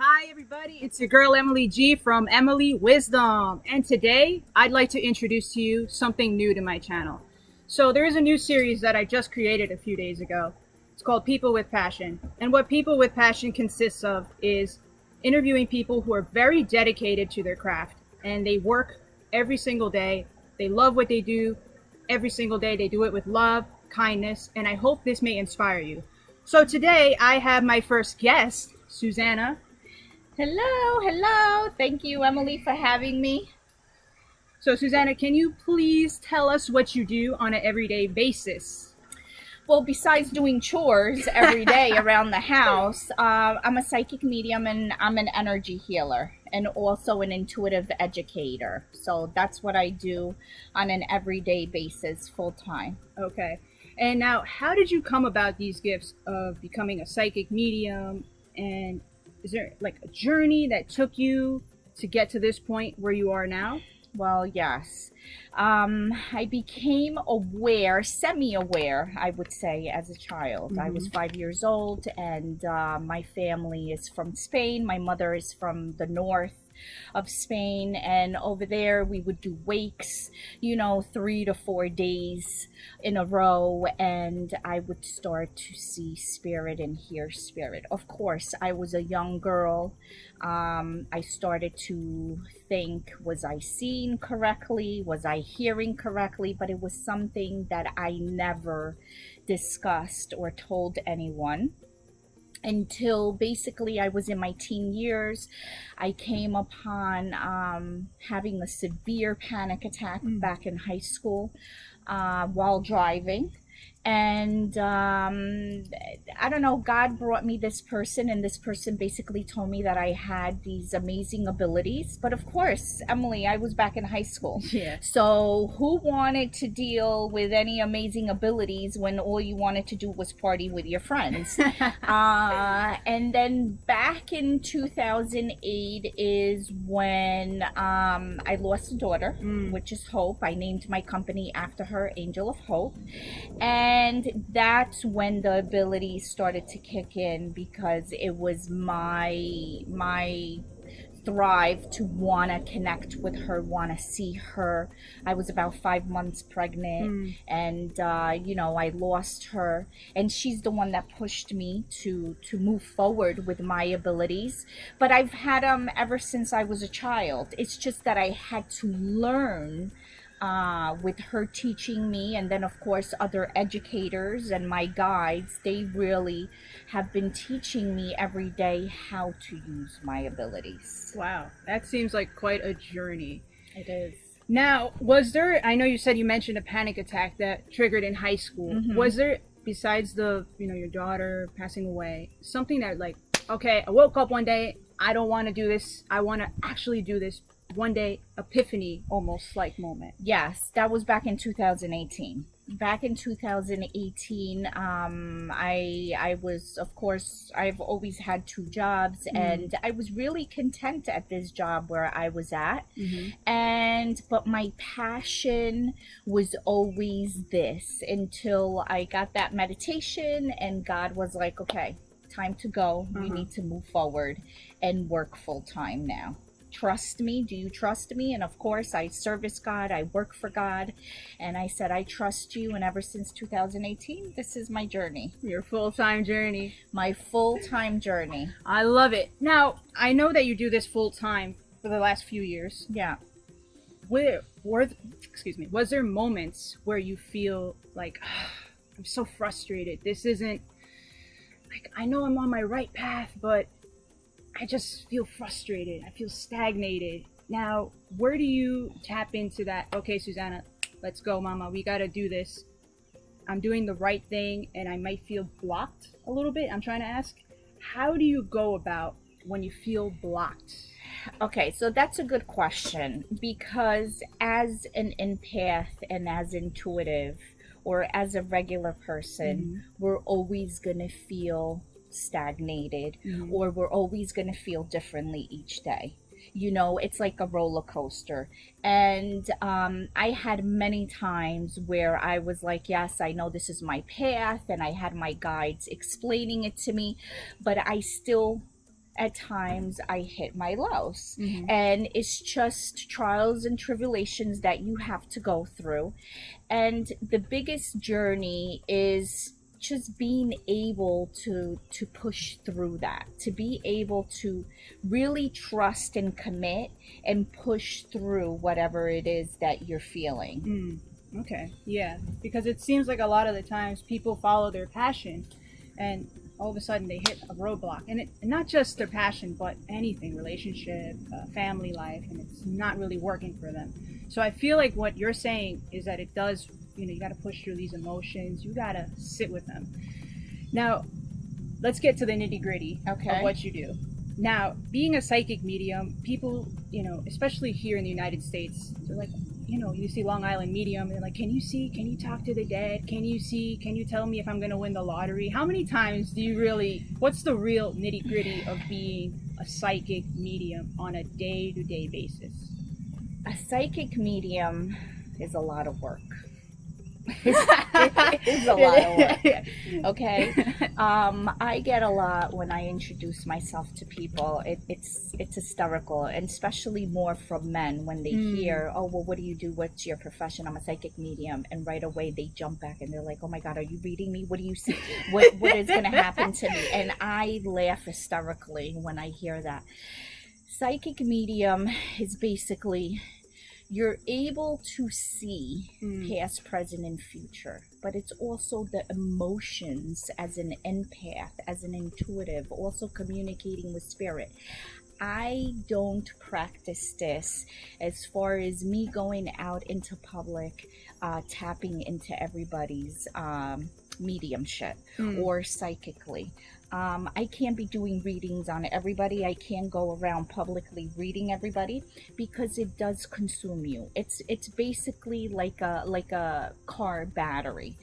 Hi, everybody. It's your girl Emily G from Emily Wisdom. And today I'd like to introduce to you something new to my channel. So, there is a new series that I just created a few days ago. It's called People with Passion. And what People with Passion consists of is interviewing people who are very dedicated to their craft and they work every single day. They love what they do every single day. They do it with love, kindness, and I hope this may inspire you. So, today I have my first guest, Susana. Hello, hello. Thank you, Emily, for having me. So, Susana, can you please tell us what you do on an everyday basis? Well, besides doing chores every day around the house, I'm a psychic medium and I'm an energy healer and also an intuitive educator. So that's what I do on an everyday basis, full time. Okay. And now, how did you come about these gifts of becoming a psychic medium? And is there like a journey that took you to get to this point where you are now? Well, yes. I became aware, semi-aware, I would say, as a child. I was 5 years old, and my family is from Spain. My mother is from the north of Spain, and over there we would do wakes, 3 to 4 days in a row, and I would start to see spirit and hear spirit. Of course, I was a young girl. I started to think, was I seeing correctly? Was I hearing correctly? But it was something that I never discussed or told anyone until basically I was in my teen years. I came upon having a severe panic attack back in high school while driving. And I don't know, God brought me this person, and this person basically told me that I had these amazing abilities. But of course, Emily, I was back in high school. Yeah. So who wanted to deal with any amazing abilities when all you wanted to do was party with your friends? And then back in 2008 is when I lost a daughter, which is Hope. I named my company after her, Angel of Hope. And that's when the abilities started to kick in, because it was my thrive to want to connect with her, want to see her. I was about 5 months pregnant, and I lost her, and she's the one that pushed me to move forward with my abilities. But I've had them ever since I was a child. It's just that I had to learn with her teaching me, and then of course other educators and my guides. They really have been teaching me every day how to use my abilities. Wow, that seems like quite a journey. It is. Now, I know you said you mentioned a panic attack that triggered in high school. Was there, besides your daughter passing away, something that like, okay, I woke up one day, I don't want to do this, I want to actually do this, one day epiphany almost like moment? Yes, that was back in 2018. Back in 2018, I was, of course, I've always had two jobs, and I was really content at this job where I was at. But my passion was always this, until I got that meditation and God was like, okay, time to go. You need to move forward and work full time now. Trust me. Do you trust me? And of course, I service God. I work for God. And I said, I trust you. And ever since 2018, this is my journey. Your full-time journey. My full-time journey. I love it. Now, I know that you do this full-time for the last few years. Yeah. Was there moments where you feel like, I'm so frustrated. This isn't, like, I know I'm on my right path, but I just feel frustrated. I feel stagnated. Now, where do you tap into that? Okay, Susana, let's go, mama. We got to do this. I'm doing the right thing, and I might feel blocked a little bit. I'm trying to ask, how do you go about when you feel blocked? Okay, so that's a good question, because as an empath and as intuitive, or as a regular person, we're always going to feel stagnated, or we're always going to feel differently each day. It's like a roller coaster. And I had many times where I was like, yes, I know this is my path, and I had my guides explaining it to me, but I still at times I hit my lows. Mm-hmm. And it's just trials and tribulations that you have to go through. And the biggest journey is just being able to push through that, to be able to really trust and commit and push through whatever it is that you're feeling. Okay, yeah, because it seems like a lot of the times people follow their passion, and all of a sudden they hit a roadblock, and not just their passion, but anything, relationship, family life, and it's not really working for them. So I feel like what you're saying is that it does, you got to push through these emotions, you got to sit with them. Now, let's get to the nitty gritty of Okay. what you do. Now, being a psychic medium, people, especially here in the United States, they're like, you see Long Island medium, and they're like, can you talk to the dead? Can you tell me if I'm going to win the lottery? How many times what's the real nitty gritty of being a psychic medium on a day-to-day basis? A psychic medium is a lot of work. It is a lot of work. Okay. I get a lot when I introduce myself to people. It's hysterical, and especially more from men when they hear, oh, well, what do you do? What's your profession? I'm a psychic medium. And right away they jump back and they're like, oh my God, are you reading me? What do you see? What is going to happen to me? And I laugh hysterically when I hear that. Psychic medium is basically, you're able to see past, present, and future, but it's also the emotions as an empath, as an intuitive, also communicating with spirit. I don't practice this as far as me going out into public, tapping into everybody's mediumship or psychically. I can't be doing readings on everybody. I can't go around publicly reading everybody because it does consume you. It's basically like a car battery.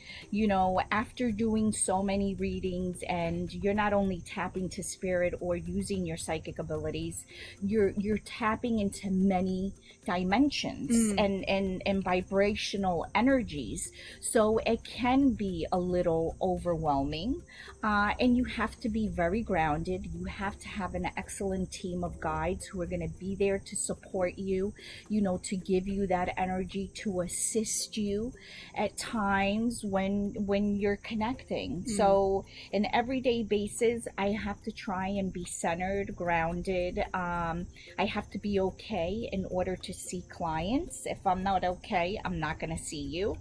After doing so many readings, and you're not only tapping to spirit or using your psychic abilities, you're tapping into many dimensions and vibrational energies. So it can be a little overwhelming, and you have to be very grounded. You have to have an excellent team of guides who are going to be there to support you, to give you that energy, to assist you at times when you're connecting. So in everyday basis, I have to try and be centered, grounded. I have to be okay in order to see clients. If I'm not okay, I'm not going to see you.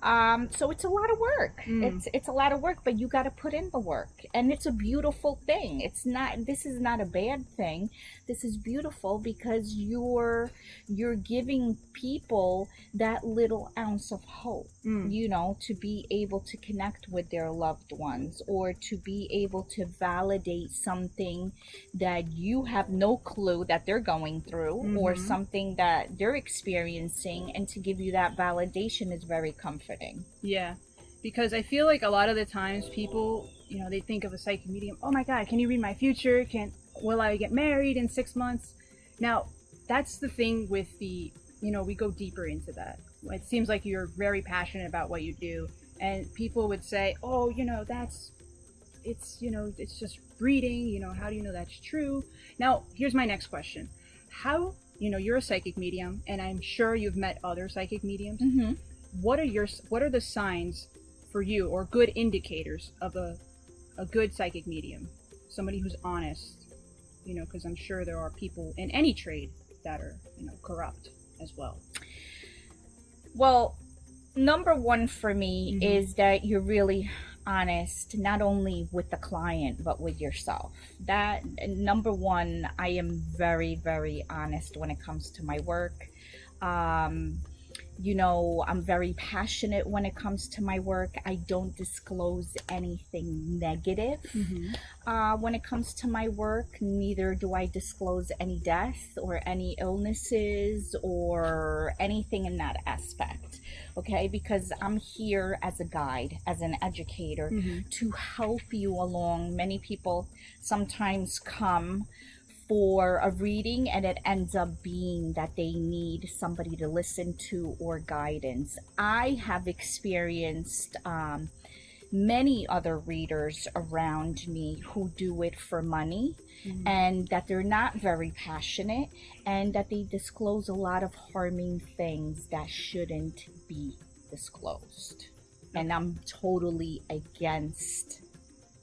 So it's a lot of work. It's a lot of work, but you got to put in the work, and it's a beautiful thing. This is not a bad thing. This is beautiful because you're giving people that little ounce of hope, to be able to connect with their loved ones, or to be able to validate something that you have no clue that they're going through, or something that they're experiencing, and to give you that validation is very comforting. Yeah, because I feel like a lot of the times people, they think of a psychic medium, oh my God, can you read my future? Will I get married in 6 months? Now, that's the thing with we go deeper into that. It seems like you're very passionate about what you do, and people would say, oh, it's just reading, how do you know that's true? Now, here's my next question. How, you're a psychic medium, and I'm sure you've met other psychic mediums. What are the signs for you, or good indicators of a good psychic medium? Somebody who's honest, because I'm sure there are people in any trade that are, corrupt as well. Well, number one for me is that you're really honest, not only with the client, but with yourself. That, number one, I am very, very honest when it comes to my work. I'm very passionate when it comes to my work. I don't disclose anything negative. When it comes to my work, neither do I disclose any death or any illnesses or anything in that aspect. Okay, because I'm here as a guide, as an educator, to help you along. Many people sometimes come for a reading, and it ends up being that they need somebody to listen to or guidance. I have experienced many other readers around me who do it for money, and that they're not very passionate, and that they disclose a lot of harming things that shouldn't be disclosed. And I'm totally against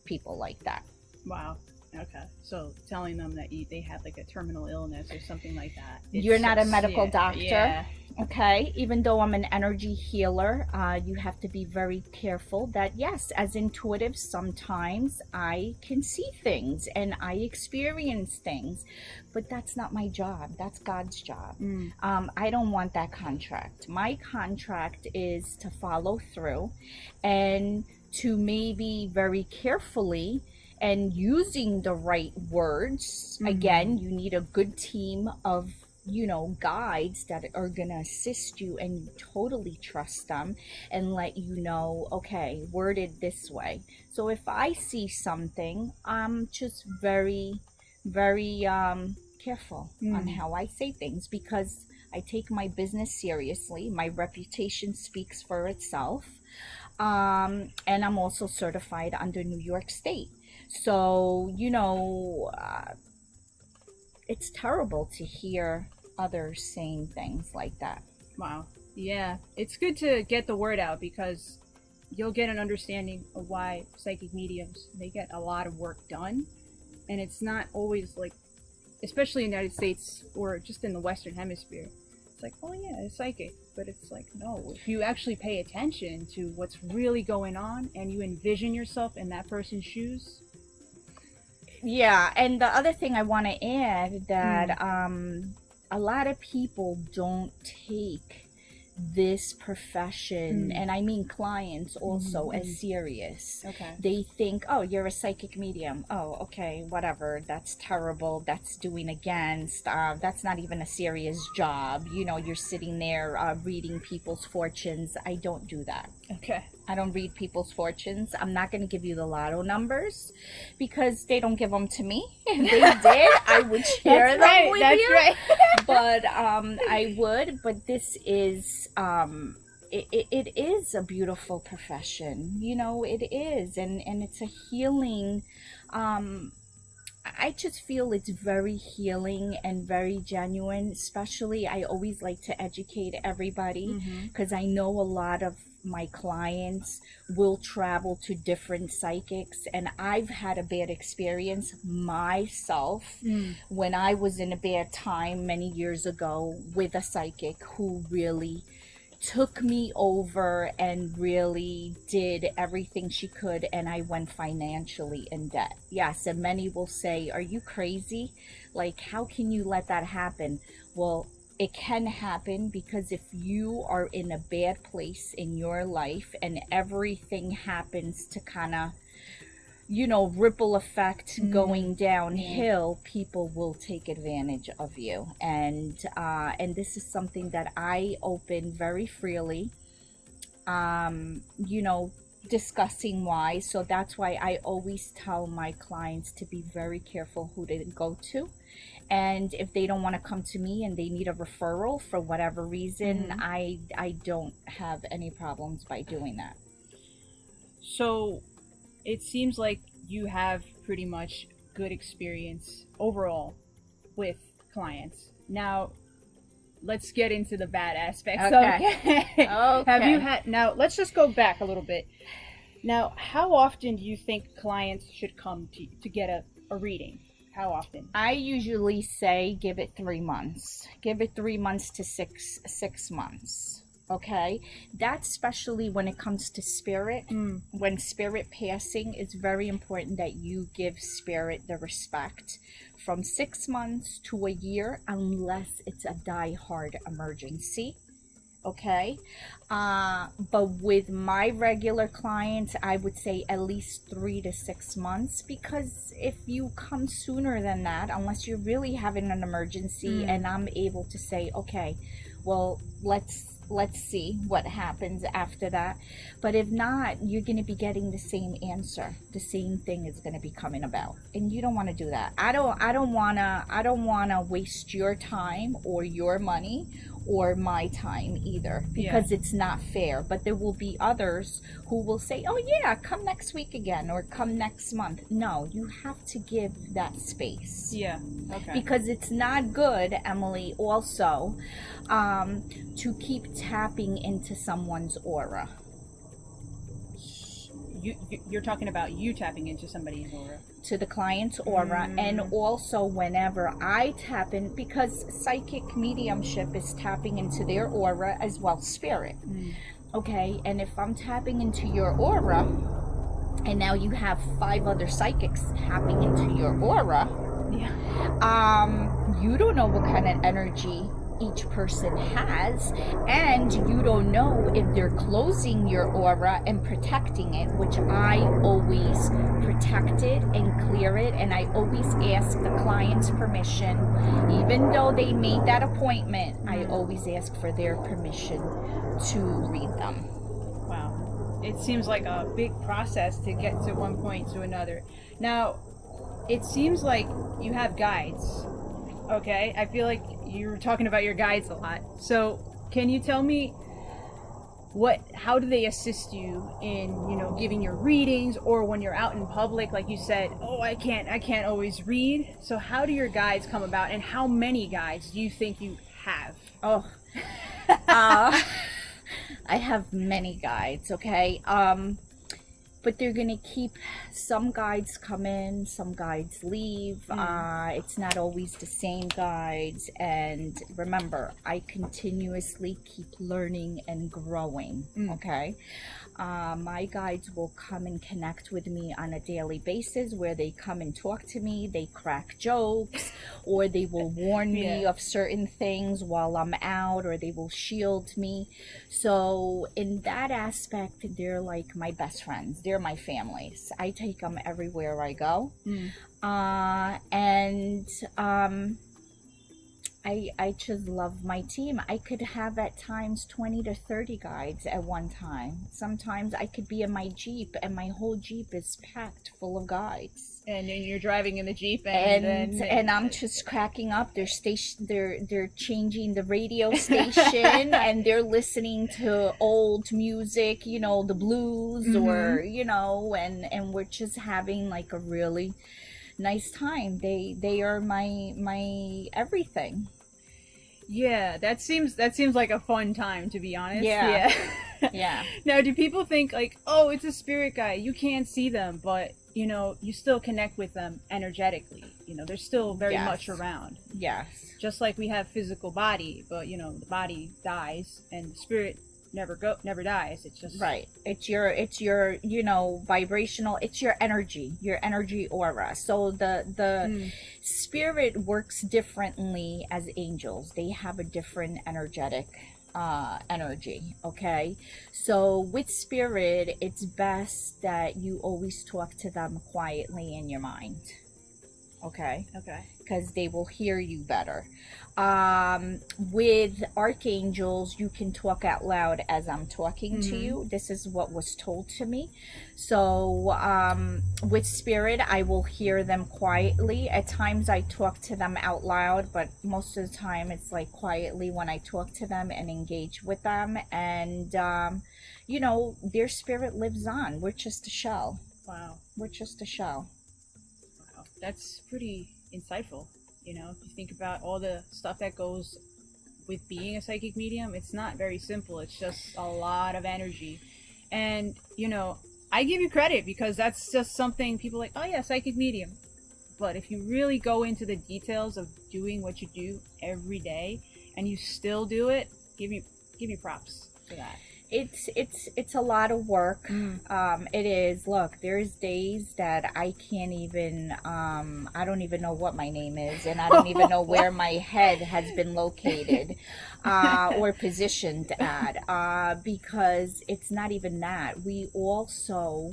people like that. Wow. Okay. So telling them that they have like a terminal illness or something like that. You're not a medical yeah, doctor. Yeah. Okay, even though I'm an energy healer, you have to be very careful that, yes, as intuitive, sometimes I can see things and I experience things, but that's not my job. That's God's job. I don't want that contract. My contract is to follow through and to maybe very carefully and using the right words. Again, you need a good team of guides that are going to assist you, and you totally trust them and let you know, okay, worded this way. So if I see something, I'm just very, very careful on how I say things, because I take my business seriously. My reputation speaks for itself. And I'm also certified under New York State. So, it's terrible to hear others saying things like that. Wow. Yeah. It's good to get the word out, because you'll get an understanding of why psychic mediums, they get a lot of work done. And it's not always like, especially in the United States or just in the Western Hemisphere, it's like, oh yeah, it's psychic. But it's like, no, if you actually pay attention to what's really going on and you envision yourself in that person's shoes. Yeah, and the other thing I want to add that a lot of people don't take this profession, and I mean clients also, as serious. Okay. They think, oh, you're a psychic medium. Oh, okay, whatever. That's terrible. That's doing against. That's not even a serious job. You're sitting there reading people's fortunes. I don't do that. Okay. I don't read people's fortunes. I'm not going to give you the lotto numbers, because they don't give them to me. If they did, I would share them with you. That's right. But I would. But this is it is a beautiful profession. It is, and it's a healing. I just feel it's very healing and very genuine. Especially, I always like to educate everybody, because I know a lot of my clients will travel to different psychics, and I've had a bad experience myself when I was in a bad time many years ago with a psychic who really took me over and really did everything she could, and I went financially in debt. Yes, and many will say, are you crazy? Like, how can you let that happen? Well, it can happen, because if you are in a bad place in your life and everything happens to kind of, ripple effect going downhill, people will take advantage of you. And this is something that I open very freely, discussing why. So that's why I always tell my clients to be very careful who they go to. And if they don't want to come to me and they need a referral for whatever reason, I don't have any problems by doing that. So it seems like you have pretty much good experience overall with clients. Now, let's get into the bad aspects. Okay. Have you had, now let's just go back a little bit. Now, how often do you think clients should come to get a reading? How often? I usually say give it 3 months. Give it 3 months to six months. Okay, that's especially when it comes to spirit. When spirit passing, it's very important that you give spirit the respect from 6 months to a year, unless it's a die-hard emergency. Okay, but with my regular clients, I would say at least 3 to 6 months, because if you come sooner than that, unless you're really having an emergency and I'm able to say, okay, well, let's see what happens after that. But if not, you're going to be getting the same answer. The same thing is going to be coming about, and you don't want to do that. I don't want to waste your time or your money or my time either, because it's not fair. But there will be others who will say, oh yeah, come next week again, or come next month. No, you have to give that space. Yeah. Okay. Because it's not good, Emily, also, to keep tapping into someone's aura. You're talking about you tapping into somebody's aura. To the client's aura. And also whenever I tap in, because psychic mediumship is tapping into their aura as well, spirit. Okay, and if I'm tapping into your aura, and now you have 5 other psychics tapping into your aura, you don't know what kind of energy each person has, and you don't know if they're closing your aura and protecting it, which I always protect it and clear it, and I always ask the client's permission. Even though they made that appointment, I always ask for their permission to read them. Wow. It seems like a big process to get to one point to another. Now, it seems like you have guides. Okay, I feel like you were talking about your guides a lot. So, can you tell me how do they assist you in, giving your readings, or when you're out in public, like you said, oh, I can't always read. So, how do your guides come about, and how many guides do you think you have? Oh, I have many guides, okay? But they're gonna keep, some guides come in, some guides leave. It's not always the same guides. And remember, I continuously keep learning and growing, okay? My guides will come and connect with me on a daily basis, where they come and talk to me, they crack jokes, or they will warn me of certain things while I'm out, or they will shield me. So in that aspect, they're like my best friends. They're my families. I take them everywhere I go. I just love my team. I could have at times 20 to 30 guides at one time. Sometimes I could be in my Jeep and my whole Jeep is packed full of guides. And then you're driving in the Jeep and I'm just cracking up. They're changing the radio station and they're listening to old music, the blues, or and we're just having like a really nice time. They are my everything. Yeah, that seems like a fun time, to be honest. Yeah. Now, do people think like, oh, it's a spirit guide, you can't see them, but you still connect with them energetically. They're still very much around. Yes. Just like we have physical body, but the body dies and the spirit never dies. It's just right. It's your vibrational. It's your energy aura. So the spirit works differently as angels. They have a different energetic energy. Okay, so with spirit, it's best that you always talk to them quietly in your mind. Okay, because they will hear you better. With archangels, you can talk out loud as I'm talking to you. This is what was told to me. So with spirit, I will hear them quietly. At times I talk to them out loud, but most of the time it's like quietly when I talk to them and engage with them. And their spirit lives on. We're just a shell. Wow. We're just a shell. Wow, that's pretty insightful. If you think about all the stuff that goes with being a psychic medium, it's not very simple. It's just a lot of energy. And, I give you credit, because that's just something people like, oh yeah, psychic medium. But if you really go into the details of doing what you do every day and you still do it, give me props for that. It's a lot of work. It is. Look, there's days that I can't even I don't even know what my name is, and I don't even know where my head has been located or positioned at, because it's not even that. We also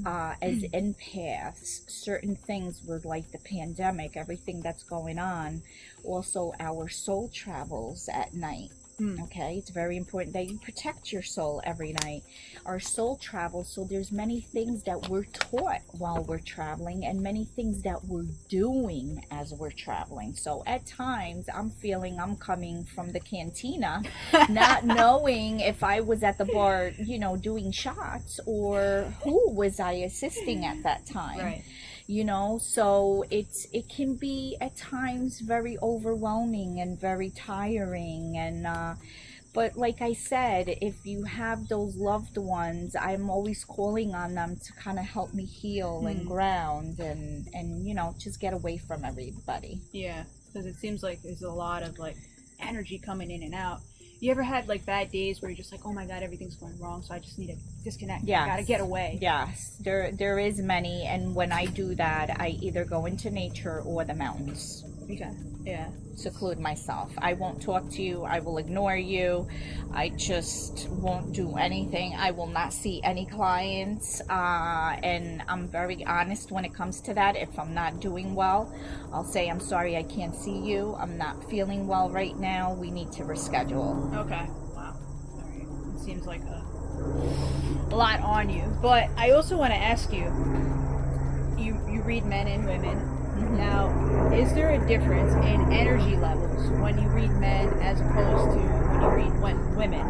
as empaths, certain things with like the pandemic, everything that's going on, also our soul travels at night. Okay, it's very important that you protect your soul every night. Our soul travels, so there's many things that we're taught while we're traveling and many things that we're doing as we're traveling. So at times I'm feeling I'm coming from the cantina, not knowing if I was at the bar, you know, doing shots, or who was I assisting at that time. Right. You know, so it can be at times very overwhelming and very tiring, and but like I said, if you have those loved ones, I'm always calling on them to kind of help me heal and ground, and you know, just get away from everybody. Yeah, because it seems like there's a lot of like energy coming in and out. You ever had like bad days where you're just like, oh my god, everything's going wrong, so I just need to disconnect. Yeah, I gotta get away. Yes, there is many, and when I do that, I either go into nature or the mountains. Okay. Yeah. Seclude myself. I won't talk to you. I will ignore you. I just won't do anything. I will not see any clients. And I'm very honest when it comes to that. If I'm not doing well, I'll say, I'm sorry, I can't see you. I'm not feeling well right now. We need to reschedule. Okay. Wow. All right. It seems like a lot on you. But I also want to ask you, you read men and women. Now, is there a difference in energy levels when you read men as opposed to when you read women?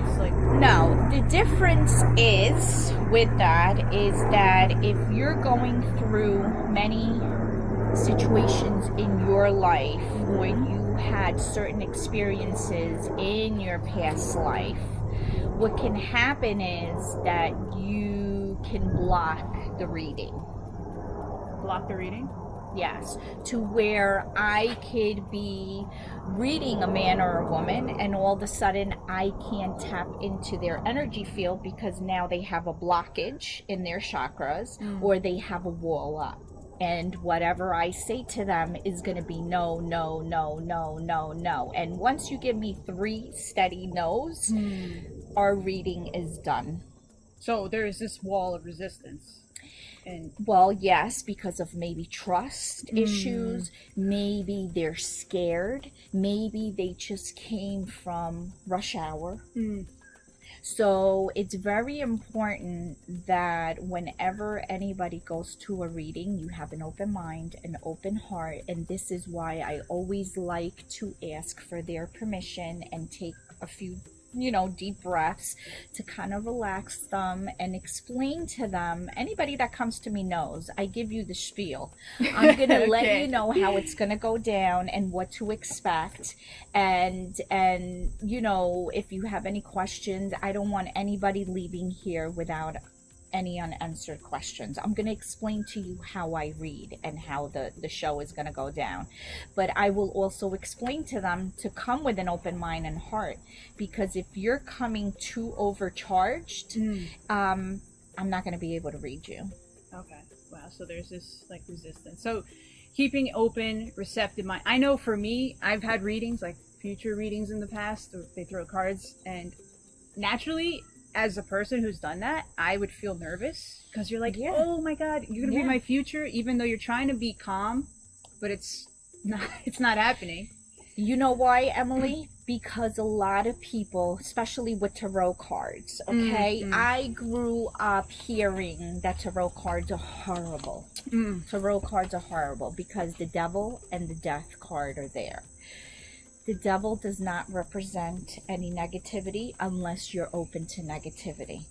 It's like, no, the difference is with that is that if you're going through many situations in your life where you had certain experiences in your past life, what can happen is that you can block the reading. Block the reading? Yes, to where I could be reading a man or a woman, and all of a sudden I can't tap into their energy field because now they have a blockage in their chakras, or they have a wall up. And whatever I say to them is going to be no, no, no, no, no, no. And once you give me 3 steady no's, our reading is done. So there is this wall of resistance. And well, yes, because of maybe trust issues, maybe they're scared, maybe they just came from rush hour. So it's very important that whenever anybody goes to a reading, you have an open mind, an open heart, and this is why I always like to ask for their permission and take a few deep breaths to kind of relax them and explain to them. Anybody that comes to me knows I give you the spiel. I'm gonna okay. Let you know how it's gonna go down and what to expect, and if you have any questions, I don't want anybody leaving here without any unanswered questions. I'm going to explain to you how I read and how the show is going to go down. But I will also explain to them to come with an open mind and heart, because if you're coming too overcharged, I'm not going to be able to read you. Okay. Wow. So there's this like resistance. So keeping open, receptive mind. I know for me, I've had readings, like future readings in the past, or they throw cards, and naturally, as a person who's done that, I would feel nervous because you're like, oh my God, you're gonna be my future, even though you're trying to be calm, but it's not happening. You know why, Emily? Because a lot of people, especially with tarot cards, okay? I grew up hearing that tarot cards are horrible. Tarot cards are horrible because the devil and the death card are there. The devil does not represent any negativity unless you're open to negativity,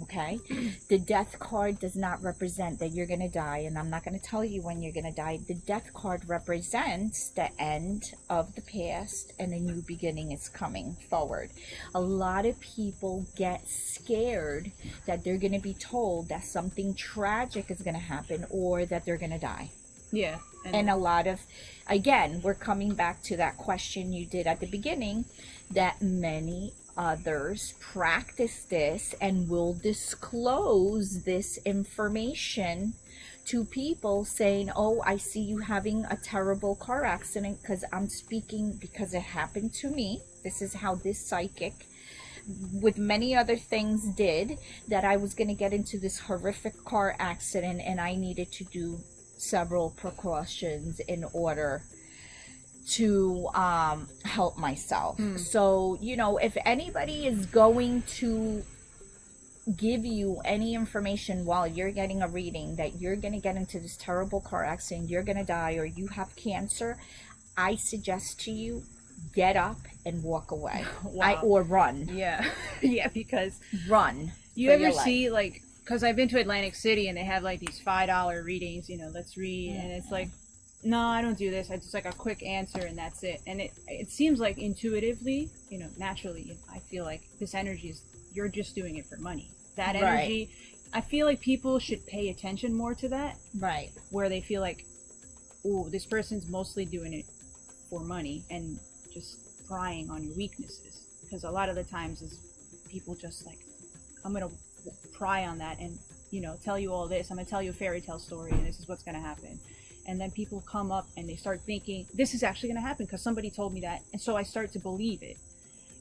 okay? The death card does not represent that you're going to die, and I'm not going to tell you when you're going to die. The death card represents the end of the past and a new beginning is coming forward. A lot of people get scared that they're going to be told that something tragic is going to happen or that they're going to die. Yeah. And a lot of, again, we're coming back to that question you did at the beginning, that many others practice this and will disclose this information to people saying, oh, I see you having a terrible car accident, because I'm speaking because it happened to me. This is how this psychic, with many other things, did, that I was going to get into this horrific car accident and I needed to do several precautions in order to help myself. So, you know, if anybody is going to give you any information while you're getting a reading that you're going to get into this terrible car accident, you're going to die, or you have cancer, I suggest to you, get up and walk away. Wow. Or run. Yeah. Yeah, because Run. you ever see, like, because I've been to Atlantic City and they have like these $5 readings, you know, let's read, and it's like, no, I don't do this. I just like a quick answer and that's it. And it seems like intuitively, you know, naturally, you know, I feel like this energy is, you're just doing it for money. That energy, I feel like people should pay attention more to that. Right. Where they feel like, oh, this person's mostly doing it for money and just prying on your weaknesses. Because a lot of the times is people just like, I'm going to pry on that and, you know, tell you all this. I'm going to tell you a fairy tale story and this is what's going to happen. And then people come up and they start thinking, this is actually going to happen because somebody told me that. And so I start to believe it.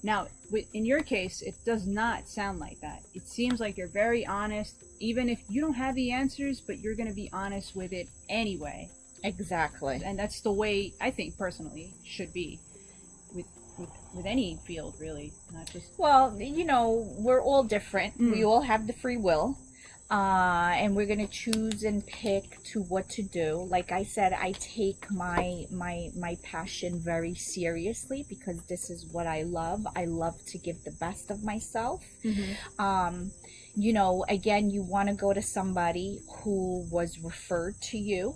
Now, in your case, it does not sound like that. It seems like you're very honest, even if you don't have the answers, but you're going to be honest with it anyway. Exactly. And that's the way I think personally should be with any field, really, not just. Well, you know, we're all different. We all have the free will. And we're gonna choose and pick to what to do. Like I said, I take my passion very seriously because this is what I love. I love to give the best of myself. You know, again, you want to go to somebody who was referred to you.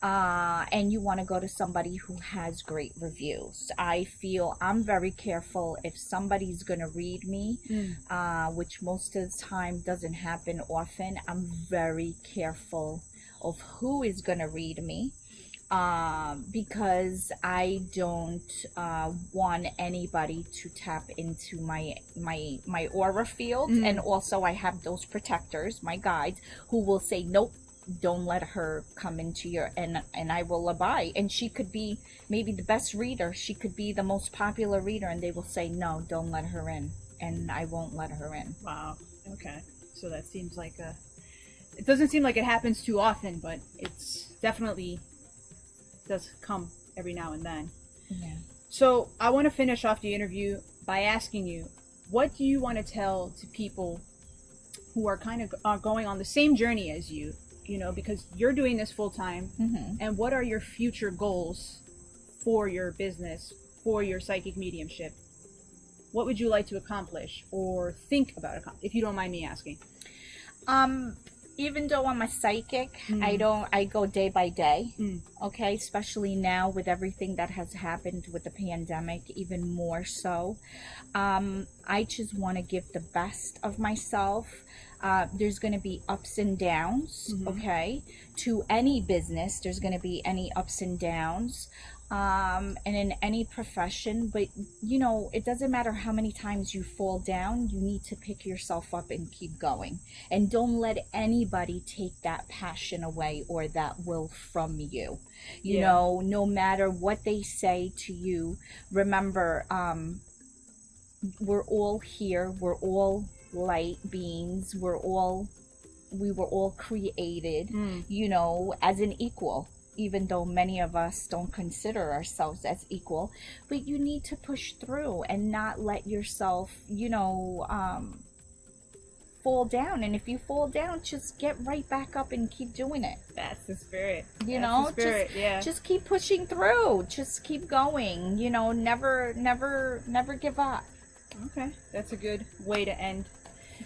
And you want to go to somebody who has great reviews. I feel I'm very careful if somebody's going to read me, which most of the time doesn't happen often. I'm very careful of who is going to read me, because I don't want anybody to tap into my aura field. And also I have those protectors, my guides, who will say, nope, don't let her come into your, and I will abide. And she could be maybe the best reader, she could be the most popular reader, and they will say, no, don't let her in, and I won't let her in. Wow. Okay. So that seems like it doesn't seem like it happens too often, but it's definitely does come every now and then. Yeah. So I want to finish off the interview by asking you, what do you want to tell to people who are kind of going on the same journey as you? You know, because you're doing this full time, and what are your future goals for your business, for your psychic mediumship? What would you like to accomplish or think about, if you don't mind me asking? Even though I'm a psychic, I go day by day. Okay, especially now with everything that has happened with the pandemic, even more so. I just want to give the best of myself. There's going to be ups and downs, okay? To any business, there's going to be any ups and downs, and in any profession. But, you know, it doesn't matter how many times you fall down, you need to pick yourself up and keep going. And don't let anybody take that passion away or that will from you. You know, no matter what they say to you, remember, we're all here, we're all light beings, we were all created, you know, as an equal, even though many of us don't consider ourselves as equal. But you need to push through and not let yourself, you know, fall down. And if you fall down, just get right back up and keep doing it. That's the spirit. You know, the spirit. just keep pushing through, just keep going, you know, never give up. Okay, that's a good way to end.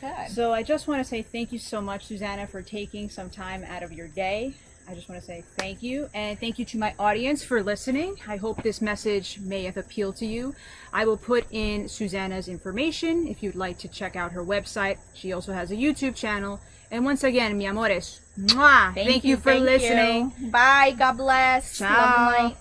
Good. So I just want to say thank you so much, Susana, for taking some time out of your day. I just want to say thank you, and thank you to my audience for listening. I hope this message may have appealed to you. I will put in Susana's information if you'd like to check out her website. She also has a YouTube channel. And once again, mi amores, mwah, thank you for listening. Bye. God bless. Ciao. Love and light.